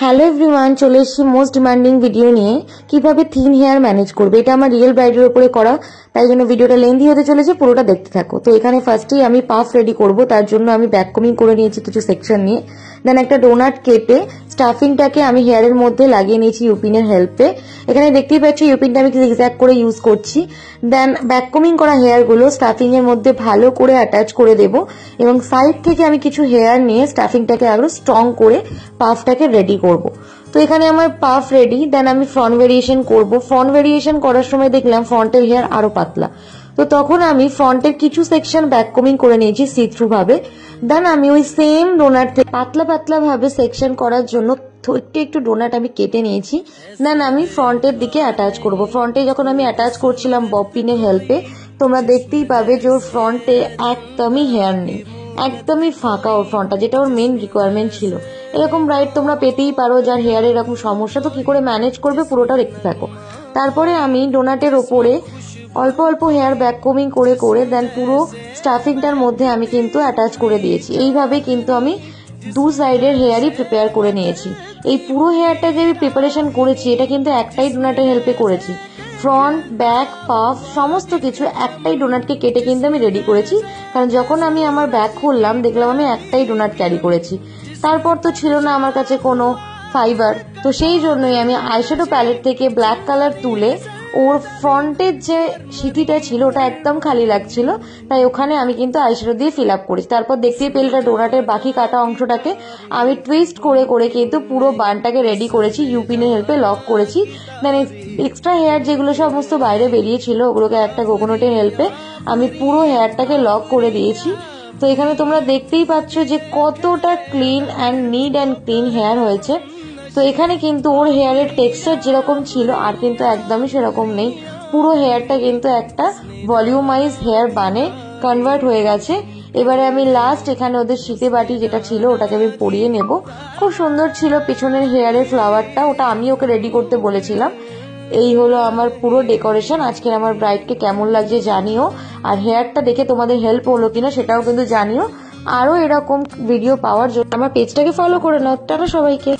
Hello everyone, চলে এসেছি most demanding video নিয়ে কিভাবে থিন হেয়ার ম্যানেজ করবে। এটা আমার রিয়েল ব্রাইডের উপরে করা, তাই জন্য ভিডিওটা লেন্থি হতে চলেছে, পুরোটা দেখতে থাকো। তো এখানে ফার্স্টেই আমি পাফ রেডি করব, তার জন্য আমি ব্যাক কমিং করে নিয়েছি কিছু সেকশন নিয়ে। দেন একটা ডোনাট কেটে স্টাফিংটাকে আমি হেয়ারের মধ্যে লাগিয়ে নিয়েছি ইউপিনের হেল্পে। এখানে দেখতেই পাচ্ছি ইউপিনটা আমি জিগজ্যাগ করে ইউজ করছি। দেন ব্যাক কমিং করা হেয়ারগুলো স্টাফিং এর মধ্যে ভালো করে অ্যাটাচ করে দেব এবং সাইড থেকে আমি কিছু হেয়ার নিয়ে স্টাফিংটাকে আরো স্ট্রং করে পাফটাকে রেডি করব। তো এখানে আমার পাফ রেডি। দেন আমি ফ্রন্ট ভেরিয়েশন করব। ফ্রন্ট ভেরিয়েশন করার সময় দেখলাম ফ্রন্টের হেয়ার আরো পাতলা, তো তখন আমি ফ্রন্টের কিছু সেকশন ব্যাক কমিং করে নিয়েছি সি থ্রু ভাবে। দেন আমি ওই সেম ডোনাট থেকে পাতলা পাতলা ভাবে সেকশন করার জন্য একটু ডোনাট আমি কেটে নিয়েছি। দেন আমি ফ্রন্টের দিকে অ্যাটাচ করব। ফ্রন্টে যখন আমি অ্যাটাচ করছিলাম বব পিনের হেল্পে, তোমরা দেখতেই পাবে যে ওর ফ্রন্টে একদমই হেয়ার নেই, একদমই ফাঁকা ওর ফ্রন্টটা, যেটা ওর মেন রিকোয়ারমেন্ট ছিল। এরকম ব্রাইড তোমরা পেতেই পারো যার হেয়ারে এরকম সমস্যা, তো কি করে ম্যানেজ করবে পুরোটা দেখতে থাকো। তারপরে আমি ডোনাটের ওপরে অল্প অল্প হেয়ার ব্যাক কমিং করে করে দেন পুরো স্টাফিংটার মধ্যে আমি কিন্তু অ্যাটাচ করে দিয়েছি। এইভাবে কিন্তু আমি দু সাইডের হেয়ারই প্রিপেয়ার করে নিয়েছি। এই পুরো হেয়ারটা যে আমি প্রিপারেশন করেছি এটা কিন্তু একটাই ডোনাটের হেল্পে করেছি। ফ্রন্ট, ব্যাক, পাফ সমস্ত কিছু একটাই ডোনাটকে কেটে কিন্তু আমি রেডি করেছি, কারণ যখন আমি আমার ব্যাগ খুললাম দেখলাম আমি একটাই ডোনাট ক্যারি করেছি। তারপর তো ছিল না আমার কাছে কোনো ফাইবার, তো সেই জন্যই আমি আইশ্যাডো প্যালেট থেকে ব্ল্যাক কালার তুলে ওর ফ্রন্টের যে সিটিটা ছিল ওটা একদম খালি লাগছিল, তাই ওখানে আমি কিন্তু আইশ্যাডো দিয়ে ফিল আপ করেছি। তারপর দেখতেই পেলে ডোনাটের বাকি কাটা অংশটাকে আমি টুইস্ট করে করে কিন্তু পুরো বানটাকে রেডি করেছি, ইউপিনের হেল্পে লক করেছি। দেন এক্সট্রা হেয়ার যেগুলো সমস্ত বাইরে বেরিয়েছিল ওগুলোকে একটা কোকোনাটের হেল্পে আমি পুরো হেয়ারটাকে লক করে দিয়েছি। তো এখানে তোমরা দেখতেই পাচ্ছ যে কতটা clean and neat and clean hair হয়েছে। তো এখানে কিন্তু ওর হেয়ারের টেক্সচার যেরকম ছিল আর কিন্তু একদমই সেরকম নেই। পুরো হেয়ারটা কিন্তু একটা ভলিউমাইজ হেয়ার বানে কনভার্ট হয়ে গেছে। এবারে আমি লাস্ট এখানে ওদের শীতে বাটি যেটা ছিল ওটাকে আমি পরিয়ে নেব। খুব সুন্দর ছিল পেছনের হেয়ারের ফ্লাওয়ারটা, ওটা আমি ওকে রেডি করতে বলেছিলাম। এই হলো আমার পুরো ডেকোরেশন। আজকের আমার ব্রাইডকে কেমন লাগছে জানিও, আর হেয়ারটা দেখে তোমাদের হেল্প হলো কিনা সেটাও কিন্তু জানিও। আরো এরকম ভিডিও পাওয়ার জন্য আমার পেজটাকে ফলো করে নাও। টাটা সবাইকে।